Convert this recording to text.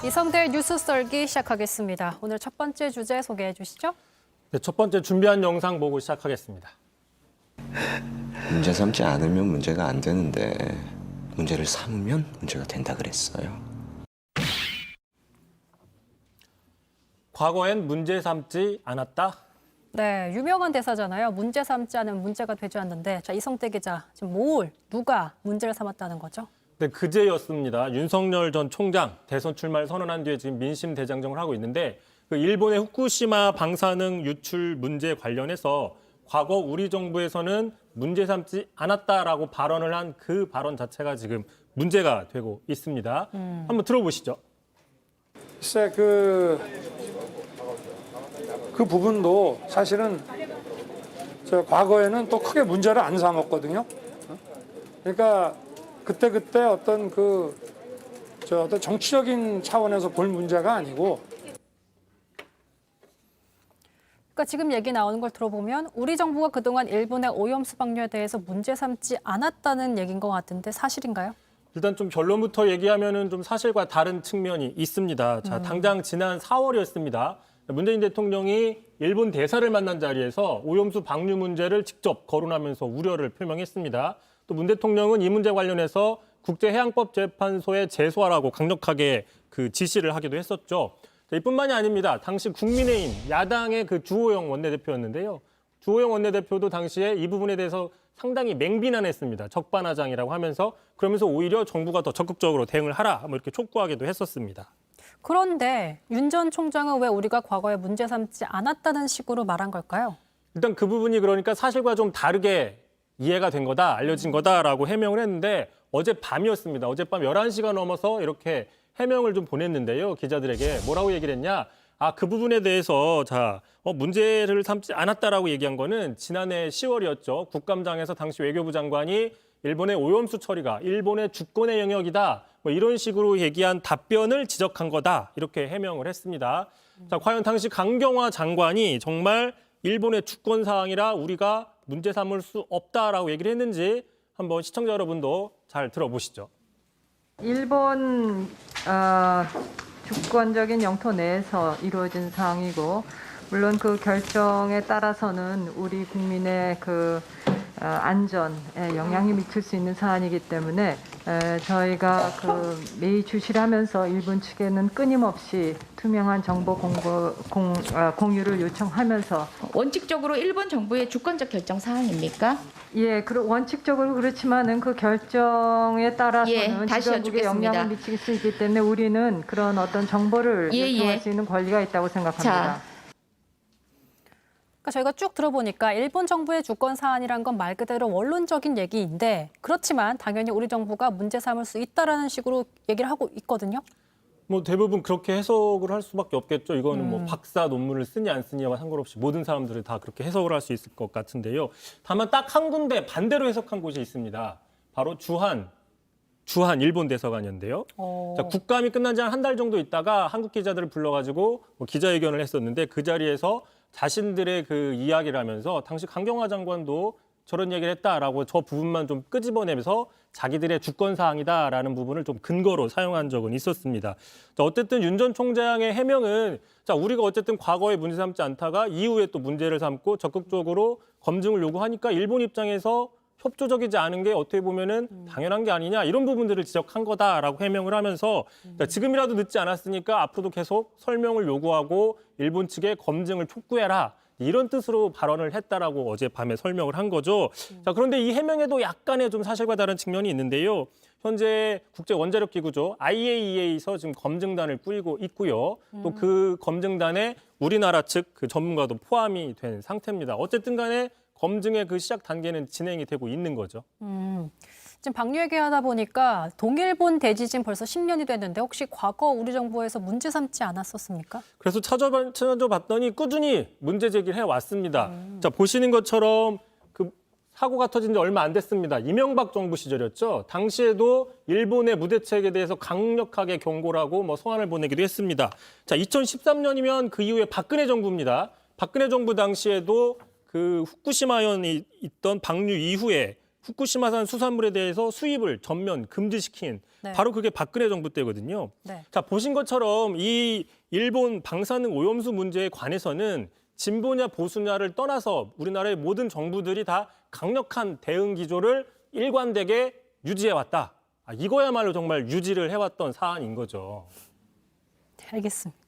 이성대 뉴스 썰기 시작하겠습니다. 오늘 첫 번째 주제 소개해 주시죠. 네, 첫 번째 준비한 영상 보고 시작하겠습니다. 문제 삼지 않으면 문제가 안 되는데 문제를 삼으면 문제가 된다 그랬어요. 과거엔 문제 삼지 않았다. 네, 유명한 대사잖아요. 문제 삼지 않으면 문제가 되지 않는데, 자, 이성대 기자, 지금 누가 문제를 삼았다는 거죠? 네, 그제였습니다. 윤석열 전 총장 대선 출마를 선언한 뒤에 지금 민심 대장정을 하고 있는데 그 일본의 후쿠시마 방사능 유출 문제 관련해서 과거 우리 정부에서는 문제 삼지 않았다라고 발언을 한 그 발언 자체가 지금 문제가 되고 있습니다. 한번 들어보시죠. 글쎄 그 부분도 사실은 저 과거에는 또 크게 문제를 안 삼았거든요. 그러니까 그때 어떤 어떤 정치적인 차원에서 볼 문제가 아니고. 그러니까 지금 얘기 나오는 걸 들어보면 우리 정부가 그동안 일본의 오염수 방류에 대해서 문제 삼지 않았다는 얘기인 것 같은데 사실인가요? 일단 좀 결론부터 얘기하면은 좀 사실과 다른 측면이 있습니다. 자, 당장 지난 4월이었습니다. 문재인 대통령이 일본 대사를 만난 자리에서 오염수 방류 문제를 직접 거론하면서 우려를 표명했습니다. 또 문 대통령은 이 문제 관련해서 국제해양법재판소에 제소하라고 강력하게 그 지시를 하기도 했었죠. 자, 이뿐만이 아닙니다. 당시 국민의힘 야당의 그 주호영 원내대표였는데요. 주호영 원내대표도 당시에 이 부분에 대해서 상당히 맹비난했습니다. 적반하장이라고 하면서 그러면서 오히려 정부가 더 적극적으로 대응을 하라 뭐 이렇게 촉구하기도 했었습니다. 그런데 윤 전 총장은 왜 우리가 과거에 문제 삼지 않았다는 식으로 말한 걸까요? 일단 그 부분이 그러니까 사실과 좀 다르게 이해가 된 거다, 알려진 거다라고 해명을 했는데 어젯밤이었습니다. 어젯밤 11시가 넘어서 이렇게 해명을 좀 보냈는데요. 기자들에게 뭐라고 얘기를 했냐. 그 부분에 대해서 문제를 삼지 않았다라고 얘기한 거는 지난해 10월이었죠. 국감장에서 당시 외교부 장관이 일본의 오염수 처리가 일본의 주권의 영역이다. 뭐 이런 식으로 얘기한 답변을 지적한 거다. 이렇게 해명을 했습니다. 자, 과연 당시 강경화 장관이 정말 일본의 주권 사항이라 우리가 문제 삼을 수 없다라고 얘기를 했는지 한번 시청자 여러분도 잘 들어보시죠. 일본 주권적인 영토 내에서 이루어진 사항이고 물론 그 결정에 따라서는 우리 국민의 안전에 영향이 미칠 수 있는 사안이기 때문에 저희가 매일 주시를 하면서 일본 측에는 끊임없이 투명한 정보 공유를 요청하면서 원칙적으로 일본 정부의 주권적 결정 사항입니까? 예, 원칙적으로 그렇지만은 그 결정에 따라서는 다시 지도국에 여쭙겠습니다. 영향을 미칠 수 있기 때문에 우리는 그런 어떤 정보를 요청할 수 있는 권리가 있다고 생각합니다. 그러니까 저희가 쭉 들어보니까 일본 정부의 주권 사안이란 건 말 그대로 원론적인 얘기인데 그렇지만 당연히 우리 정부가 문제 삼을 수 있다라는 식으로 얘기를 하고 있거든요. 뭐 대부분 그렇게 해석을 할 수밖에 없겠죠. 이거는 뭐 박사 논문을 쓰니 안 쓰니와 상관없이 모든 사람들이 다 그렇게 해석을 할 수 있을 것 같은데요. 다만 딱 한 군데 반대로 해석한 곳이 있습니다. 바로 주한 일본 대사관이었는데요. 자, 국감이 끝난 지 한 달 정도 있다가 한국 기자들을 불러가지고 뭐 기자회견을 했었는데 그 자리에서 자신들의 그 이야기를 하면서 당시 강경화 장관도 저런 얘기를 했다라고 저 부분만 좀 끄집어내면서 자기들의 주권 사항이다라는 부분을 좀 근거로 사용한 적은 있었습니다. 자, 어쨌든 윤 전 총장의 해명은 자, 우리가 어쨌든 과거에 문제 삼지 않다가 이후에 또 문제를 삼고 적극적으로 검증을 요구하니까 일본 입장에서 협조적이지 않은 게 어떻게 보면은 당연한 게 아니냐 이런 부분들을 지적한 거다라고 해명을 하면서 그러니까 지금이라도 늦지 않았으니까 앞으로도 계속 설명을 요구하고 일본 측에 검증을 촉구해라 이런 뜻으로 발언을 했다라고 어젯밤에 설명을 한 거죠. 자, 그런데 이 해명에도 약간의 좀 사실과 다른 측면이 있는데요. 현재 국제 원자력 기구죠. IAEA에서 지금 검증단을 꾸리고 있고요. 또 그 검증단에 우리나라 측 그 전문가도 포함이 된 상태입니다. 어쨌든 간에 검증의 그 시작 단계는 진행이 되고 있는 거죠. 지금 방류 얘기하다 보니까 동일본 대지진 벌써 10년이 됐는데 혹시 과거 우리 정부에서 문제 삼지 않았었습니까? 그래서 찾아봤더니 꾸준히 문제 제기를 해왔습니다. 자, 보시는 것처럼 그 사고가 터진 지 얼마 안 됐습니다. 이명박 정부 시절이었죠. 당시에도 일본의 무대책에 대해서 강력하게 경고를 하고 뭐 소환을 보내기도 했습니다. 자, 2013년이면 그 이후에 박근혜 정부입니다. 박근혜 정부 당시에도 그 후쿠시마현이 있던 방류 이후에 후쿠시마산 수산물에 대해서 수입을 전면 금지시킨 네. 바로 그게 박근혜 정부 때거든요. 네. 자, 보신 것처럼 이 일본 방사능 오염수 문제에 관해서는 진보냐 보수냐를 떠나서 우리나라의 모든 정부들이 다 강력한 대응 기조를 일관되게 유지해왔다. 이거야말로 정말 유지를 해왔던 사안인 거죠. 네, 알겠습니다.